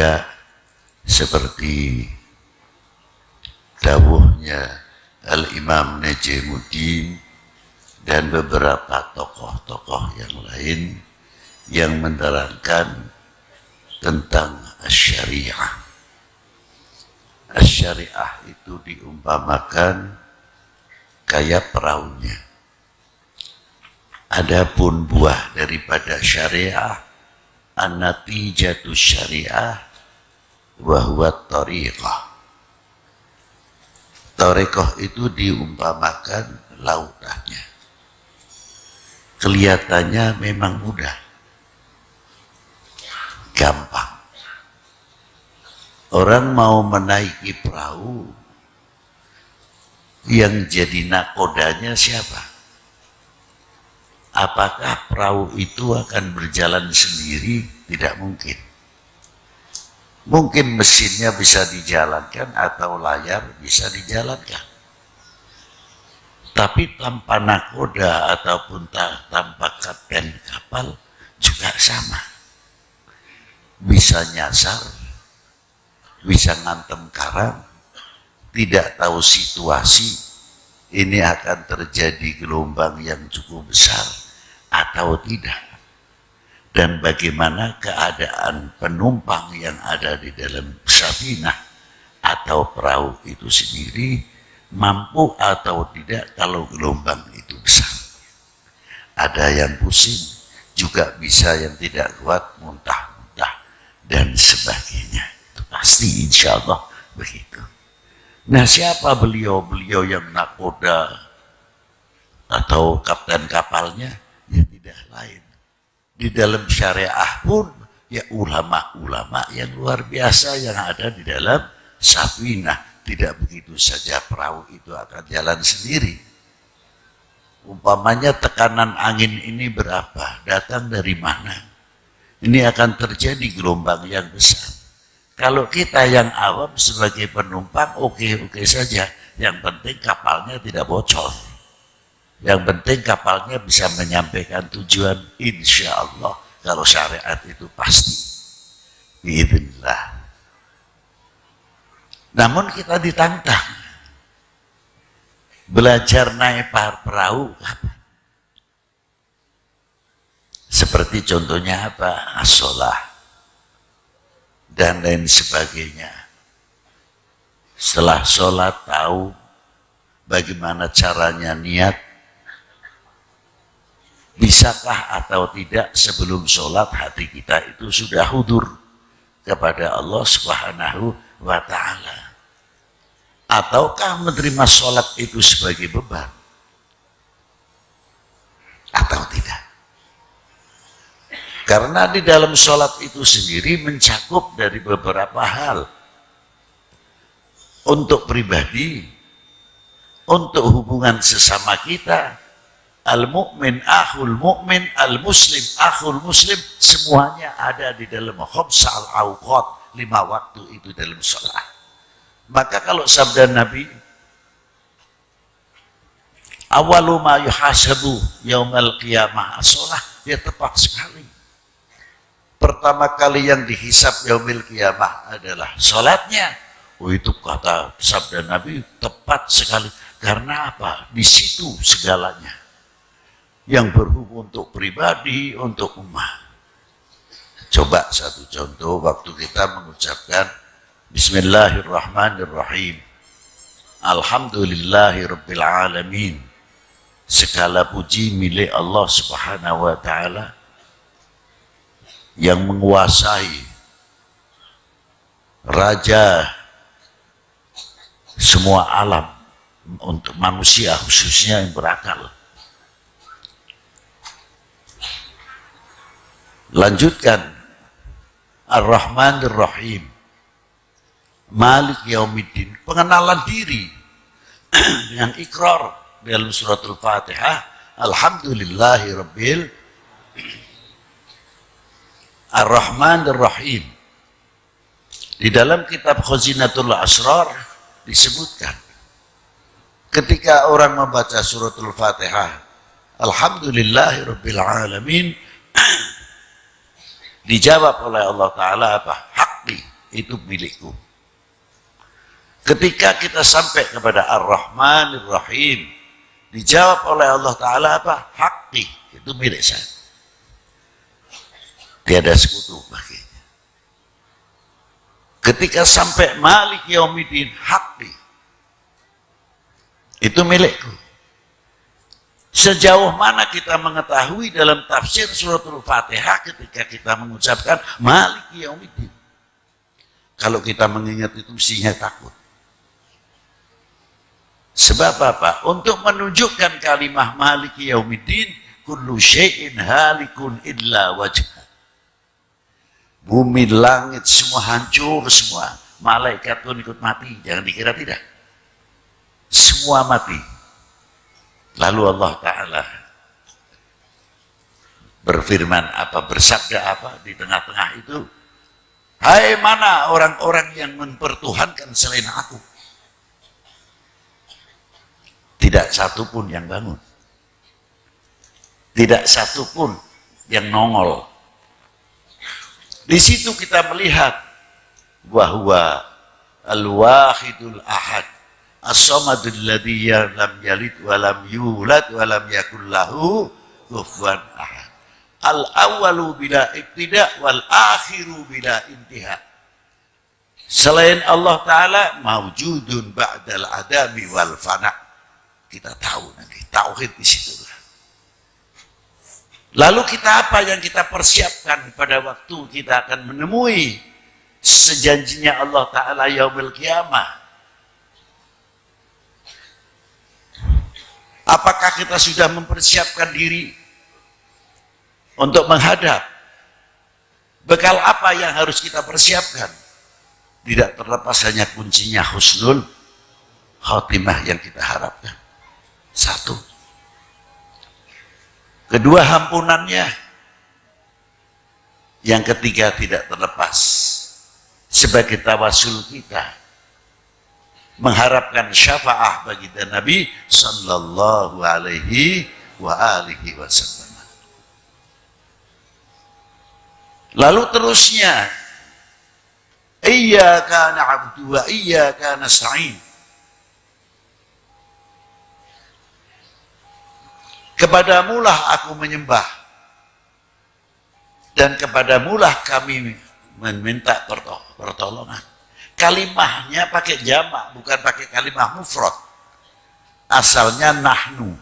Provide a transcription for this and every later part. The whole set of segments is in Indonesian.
juga seperti dawuhnya Al-Imam Najmuddin dan beberapa tokoh-tokoh yang lain yang menerangkan tentang syariah. Syariah itu diumpamakan kayak perahunya. Adapun buah daripada syariah, an-natijatus syariah wa huwa tariqah. Tariqah itu diumpamakan lautannya. Kelihatannya memang mudah, gampang. Orang mau menaiki perahu, yang jadi nakodanya siapa? Apakah perahu itu akan berjalan sendiri? Tidak mungkin. Mungkin mesinnya bisa dijalankan atau layar bisa dijalankan. Tapi tanpa nakoda ataupun tanpa kapten kapal juga sama. Bisa nyasar, bisa ngantem karang, tidak tahu situasi, ini akan terjadi gelombang yang cukup besar atau tidak. Dan bagaimana keadaan penumpang yang ada di dalam safinah atau perahu itu sendiri, mampu atau tidak kalau gelombang itu besar. Ada yang pusing, juga bisa yang tidak kuat, muntah-muntah, dan sebagainya. Itu pasti insya Allah begitu. Nah, siapa beliau-beliau yang nakoda atau kapten kapalnya? Ya tidak lain. Di dalam syariah pun ya ulama-ulama yang luar biasa yang ada di dalam safinah. Tidak begitu saja perahu itu akan jalan sendiri. Umpamanya tekanan angin ini berapa? Datang dari mana? Ini akan terjadi gelombang yang besar. Kalau kita yang awam sebagai penumpang oke-oke saja. Yang penting kapalnya tidak bocor. Yang penting kapalnya bisa menyampaikan tujuan insya Allah. Kalau syariat itu pasti. Biidznillah. Namun kita ditantang. Belajar naik perahu apa? Seperti contohnya apa? As-sholah. Dan lain sebagainya. Setelah sholat tahu bagaimana caranya niat, bisakah atau tidak sebelum sholat hati kita itu sudah hudur kepada Allah Subhanahu wa ta'ala. Ataukah menerima sholat itu sebagai beban atau tidak? Karena di dalam sholat itu sendiri mencakup dari beberapa hal. Untuk pribadi, untuk hubungan sesama kita, al-mu'min akhul mu'min, al-muslim akhul muslim, semuanya ada di dalam khamsa al-awqat, 5 waktu itu dalam sholat. Maka kalau sabda Nabi, awalu ma yuhasabu yaumal qiyamah as-sholah, dia tepat sekali. Pertama kali yang dihisab yaumil qiyamah adalah sholatnya. Oh, itu kata sabda Nabi tepat sekali. Karena apa? Di situ segalanya. Yang berhubung untuk pribadi, untuk umat. Coba satu contoh waktu kita mengucapkan Bismillahirrahmanirrahim. Alhamdulillahirabbil alamin. Segala puji milik Allah Subhanahu wa ta'ala yang menguasai, raja semua alam, untuk manusia khususnya yang berakal. Lanjutkan, Ar-Rahman Ar-Rahim, Malik Yaumiddin, pengenalan diri dengan ikrar dalam suratul Fatihah, Alhamdulillahi Rabbil Ar-Rahman Ar-Rahim. Di dalam kitab Khazinatul Asrar disebutkan ketika orang membaca suratul Fatihah Alhamdulillahi Rabbil Alamin, dijawab oleh Allah Ta'ala apa? Haqqi, itu milikku. Ketika kita sampai kepada Ar-Rahmanir Rahim, dijawab oleh Allah Ta'ala apa? Haqqi, itu milik saya. Tiada sekutu baginya. Ketika sampai Malik Yaumiddin, Haqqi, itu milikku. Sejauh mana kita mengetahui dalam tafsir suratul Fatihah ketika kita mengucapkan Malik Yaumiddin. Kalau kita mengingat itu mestinya takut. Sebab apa? Untuk menunjukkan kalimat Maliki Yaumiddin, kullu syai'in halikun illa wajah. Bumi, langit, semua hancur semua. Malaikat pun ikut mati. Jangan dikira tidak. Semua mati. Lalu Allah Ta'ala berfirman apa, bersabda apa di tengah-tengah itu? Hai mana orang-orang yang mempertuhankan selain aku? Tidak satu pun yang bangun. Tidak satu pun yang nongol. Di situ kita melihat bahwa al-wahidul ahad, as-samadul ladzi lam yalid wa lam yulad wa lam yakul lahu kufuwan ahad. Al-awwalu bila ibtida wal akhiru bila intiha. Selain Allah Ta'ala mawjudun ba'dal adami wal fana. Kita tahu nanti tauhid di situ. Lalu kita apa yang kita persiapkan pada waktu kita akan menemui sejanjinya Allah Ta'ala yaumil qiyamah? Apakah kita sudah mempersiapkan diri untuk menghadap? Bekal apa yang harus kita persiapkan? Tidak terlepas hanya kuncinya husnul khotimah yang kita harapkan. Satu. Kedua, ampunannya. Yang ketiga, tidak terlepas sebagai tawasul kita mengharapkan syafaah bagi Nabi sallallahu alaihi wa alihi wasallam. Lalu terusnya, iyyaka na'budu wa iyyaka nasta'in. Kepadamulah aku menyembah dan kepadamulah kami meminta pertolongan. Kalimahnya pakai jamak, bukan pakai kalimah mufrad. Asalnya nahnu.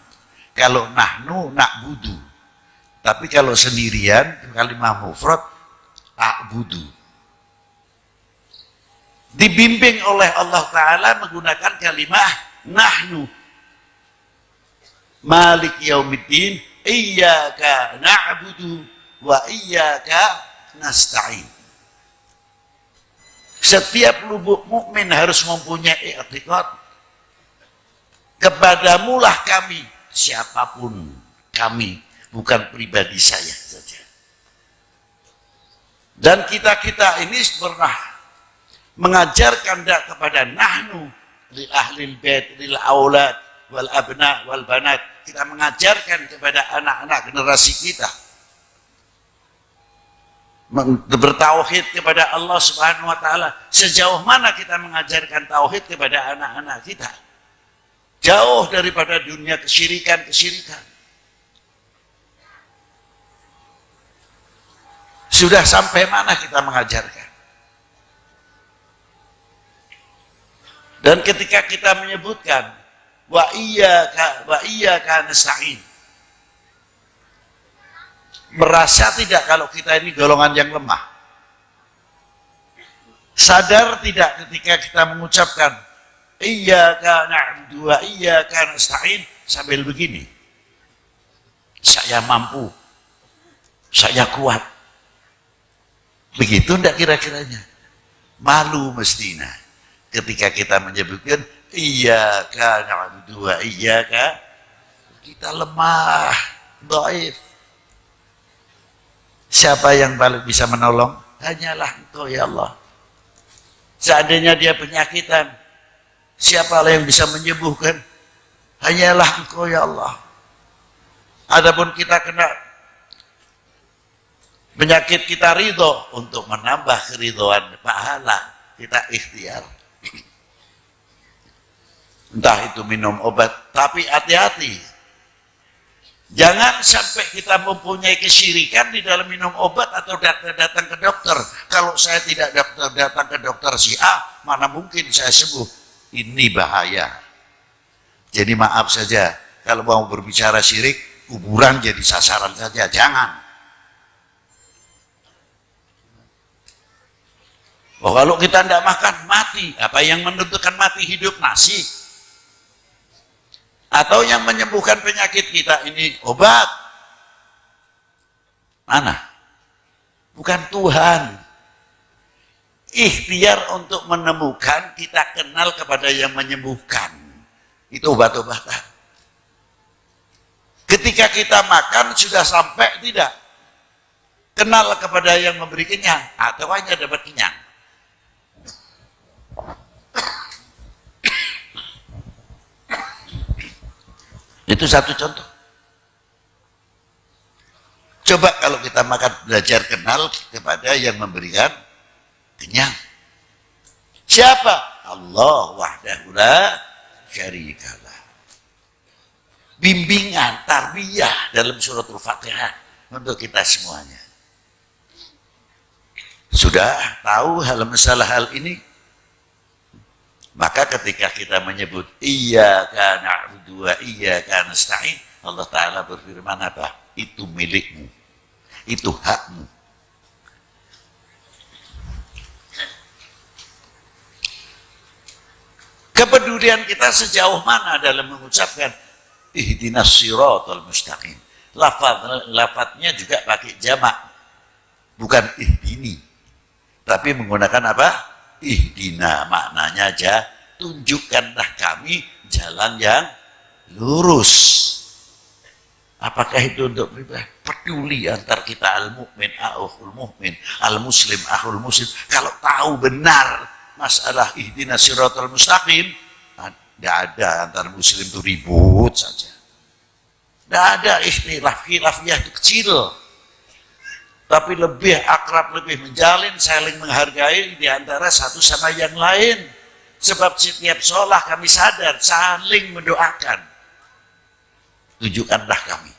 Kalau nahnu na'budu. Tapi kalau sendirian kalimah mufrad a'budu. Dibimbing oleh Allah Ta'ala menggunakan kalimah nahnu. Malik Yaumiddin, iyyaka na'budu wa iyyaka nasta'in. Setiap lubuk mukmin harus mempunyai i'tiqad. Kepadamulah kami, siapapun kami, bukan pribadi saya saja. Dan kita-kita ini pernah mengajarkan kepada nahnu lil ahlil bait lil aulad wal abna wal banat. Kita mengajarkan kepada anak-anak generasi kita bertauhid kepada Allah Subhanahu wa Ta'ala. Sejauh mana kita mengajarkan tauhid kepada anak-anak kita? Jauh daripada dunia kesyirikan-kesyirikan. Sudah sampai mana kita mengajarkan? Dan ketika kita menyebutkan wa iyyaka nasta'in, merasa tidak kalau kita ini golongan yang lemah? Sadar tidak ketika kita mengucapkan iyyaka na'budu wa iyyaka nasta'in sambil begini? Saya mampu, saya kuat. Begitu enggak kira-kiranya? Malu mestinya ketika kita menyebutkan iyyaka na'budu wa iyyaka, kita lemah, dhaif. Siapa yang paling bisa menolong? Hanyalah Engkau ya Allah. Seandainya dia penyakitan, siapa yang bisa menyembuhkan? Hanyalah Engkau ya Allah. Adapun kita kena Penyakit kita ridho, untuk menambah keridhoan pahala kita ikhtiar. Entah itu minum obat, tapi hati-hati. Jangan sampai kita mempunyai kesyirikan di dalam minum obat atau datang ke dokter. Kalau saya tidak datang ke dokter si A, mana mungkin saya sembuh. Ini bahaya. Jadi maaf saja, kalau mau berbicara syirik, kuburan jadi sasaran saja, jangan. Oh, kalau kita tidak makan, mati. Apa yang menentukan mati hidup? Nasi. Atau yang menyembuhkan penyakit kita ini obat. Mana? Bukan Tuhan. Ikhtiar untuk menemukan, kita kenal kepada yang menyembuhkan. Itu obat-obatan. Ketika kita makan, sudah sampai tidak? Kenal kepada yang memberi kenyang, atau hanya dapat kenyang. Itu satu contoh. Coba kalau kita makan, belajar kenal kepada yang memberikan kenyang. Siapa? Allah wahdahu la syarikalah. Bimbingan, tarbiyah dalam suratul Fatihah untuk kita semuanya. Sudah tahu masalah hal ini? Maka ketika kita menyebut iyyaka na'budu wa iyyaka nasta'in, Allah Ta'ala berfirman apa? Itu milikmu. Itu hakmu. Kepedulian kita sejauh mana dalam mengucapkan ihdinas siratal mustaqim. Lafadznya juga pakai jamak. Bukan ihdini. Tapi menggunakan apa? Ihdina, maknanya aja tunjukkanlah kami jalan yang lurus. Apakah itu untuk pribadi? Peduli antar kita al-mu'min akhul mu'min, al-muslim akhul muslim. Kalau tahu benar masalah ihdina siratal mustaqim, tidak ada antar muslim itu ribut saja. Tidak ada ikhtilaf, khilafnya itu kecil. Tapi lebih akrab, lebih menjalin, saling menghargai di antara satu sama yang lain. Sebab setiap sholat kami sadar, saling mendoakan. Tunjukkanlah kami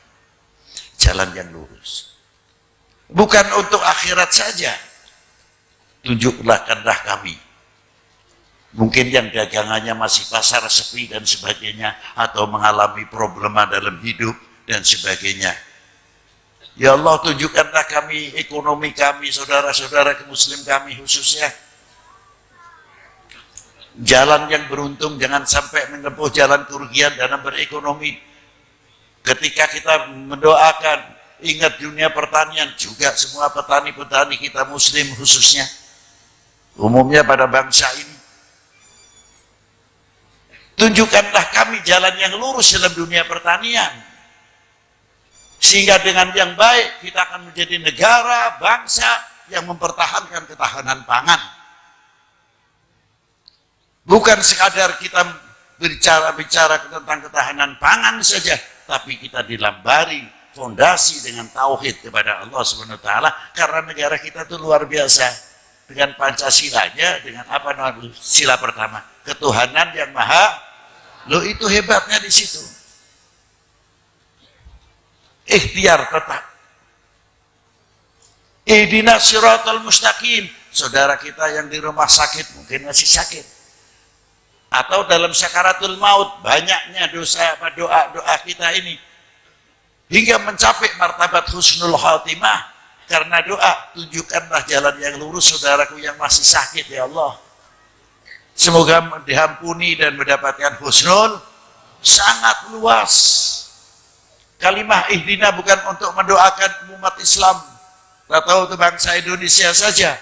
jalan yang lurus. Bukan untuk akhirat saja. Tunjukkanlah kami. Mungkin yang dagangannya masih pasar sepi dan sebagainya, atau mengalami problema dalam hidup dan sebagainya. Ya Allah, tunjukkanlah kami, ekonomi kami, saudara-saudara muslim kami khususnya. Jalan yang beruntung, jangan sampai menempuh jalan kerugian dalam berekonomi. Ketika kita mendoakan, ingat dunia pertanian, juga semua petani-petani kita muslim khususnya. Umumnya pada bangsa ini. Tunjukkanlah kami jalan yang lurus dalam dunia pertanian. Sehingga dengan yang baik kita akan menjadi negara, bangsa yang mempertahankan ketahanan pangan. Bukan sekadar kita bicara tentang ketahanan pangan saja, tapi kita dilambari fondasi dengan tauhid kepada Allah Subhanahu wa taala, karena negara kita itu luar biasa. Dengan Pancasilanya, dengan apa namanya sila pertama, ketuhanan yang maha. Loh, itu hebatnya di situ. Ikhtiar tetap. Ihdinas siratal mustaqim. Saudara kita yang di rumah sakit mungkin masih sakit, atau dalam sakaratul maut, banyaknya doa kita ini hingga mencapai martabat husnul khatimah karena doa. Tunjukkanlah jalan yang lurus saudaraku yang masih sakit ya Allah. Semoga diampuni dan mendapatkan husnul. Sangat luas. Kalimah ihdina bukan untuk mendoakan umat Islam atau untuk bangsa Indonesia saja,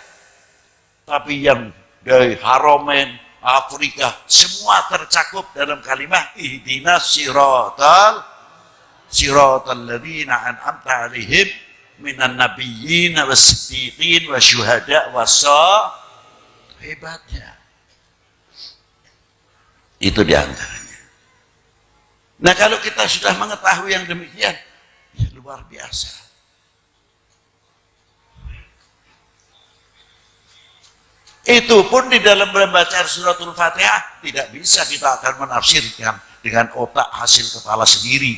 tapi yang dari Haramain, Afrika, semua tercakup dalam kalimah ihdina siratal ladzina an'amta 'alaihim minan nabiyyin was-siddiqin wasyuhada hebatnya. Itu diantaranya. Nah, kalau kita sudah mengetahui yang demikian, ya luar biasa. Itu pun di dalam membaca suratul Fatihah tidak bisa kita akan menafsirkan dengan otak hasil kepala sendiri.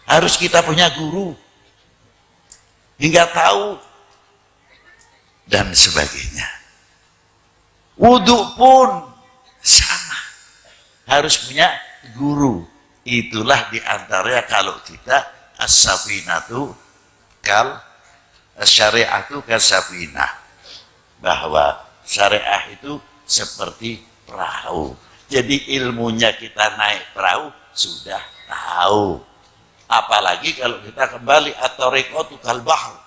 Harus kita punya guru hingga tahu dan sebagainya. Wudhu pun sama, harus punya guru. Itulah diantaranya kalau kita as-safinatu kal syariatu kasafinah, bahwa syariah itu seperti perahu. Jadi ilmunya kita naik perahu sudah tahu. Apalagi kalau kita kembali at-tariqatu kal bahr.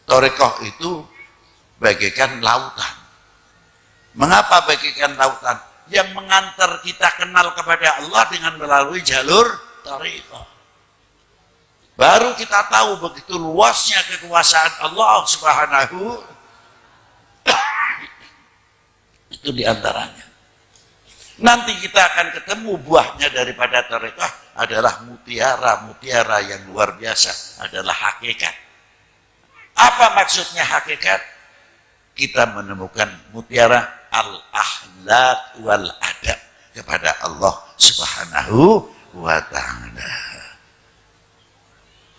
Thariqah itu bagaikan lautan. Mengapa bagaikan lautan? Yang mengantar kita kenal kepada Allah dengan melalui jalur thariqah. Baru kita tahu begitu luasnya kekuasaan Allah Subhanahu. Itu diantaranya. Nanti kita akan ketemu buahnya daripada thariqah adalah mutiara-mutiara yang luar biasa, adalah hakikat. Apa maksudnya hakikat? Kita menemukan mutiara al-akhlaq wal adab kepada Allah Subhanahu wa ta'ala.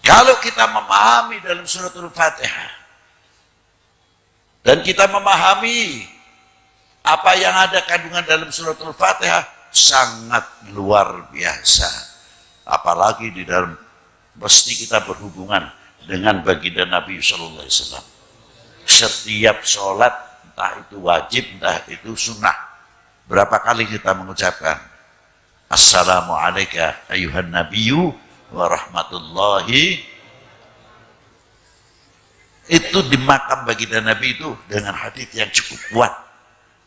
Kalau kita memahami dalam suratul Fatihah dan kita memahami apa yang ada kandungan dalam suratul Fatihah, sangat luar biasa. Apalagi di dalam mesti kita berhubungan dengan baginda Nabi Sallallahu Alaihi Wasallam. Setiap sholat, entah itu wajib, entah itu sunnah, berapa kali kita mengucapkan Assalamualaikum ayuhan nabiyyu wa rahmatullahi. Itu di makam baginda Nabi itu dengan hadits yang cukup kuat.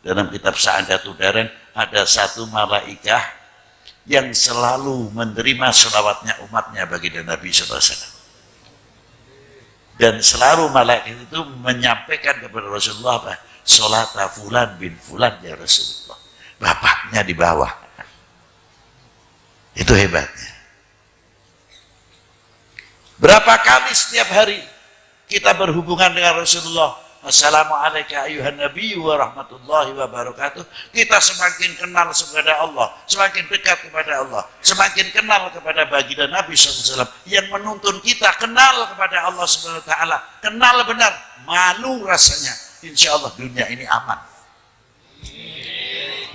Dalam kitab Sa'adatul Darain ada satu malaikah yang selalu menerima sholawatnya umatnya baginda Nabi Sallallahu Alaihi Wasallam. Dan selalu malaikat itu menyampaikan kepada Rasulullah apa? Sholata fulan bin fulan ya Rasulullah. Bapaknya di bawah. Itu hebatnya. Berapa kali setiap hari kita berhubungan dengan Rasulullah. Assalamualaikum ayuhan nabiyyu wa rahmatullahi wa barakatuh. Kita semakin kenal kepada Allah, semakin dekat kepada Allah, semakin kenal kepada baginda Nabi SAW yang menuntun kita kenal kepada Allah Subhanahu wa taala, kenal benar, malu rasanya. Insya Allah dunia ini aman.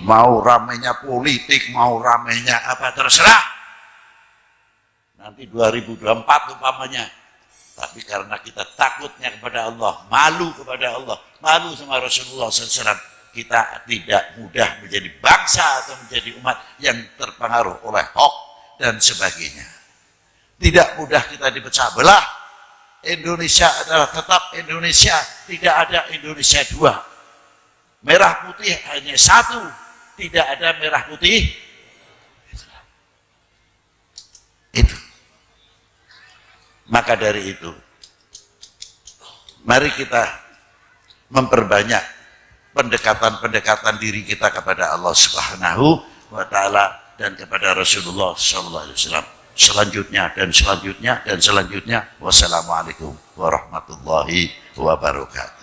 Mau ramainya politik, mau ramainya apa terserah. Nanti 2024 umpamanya. Tapi karena kita takutnya kepada Allah, malu kepada Allah, malu sama Rasulullah SAW, kita tidak mudah menjadi bangsa atau menjadi umat yang terpengaruh oleh hoax dan sebagainya. Tidak mudah kita dipecah belah. Indonesia adalah tetap Indonesia, tidak ada Indonesia dua. Merah putih hanya satu, tidak ada merah putih. Itu. Maka dari itu, mari kita memperbanyak pendekatan-pendekatan diri kita kepada Allah Subhanahu wa taala dan kepada Rasulullah sallallahu alaihi wasallam. Selanjutnya dan selanjutnya dan selanjutnya. Wassalamualaikum warahmatullahi wabarakatuh.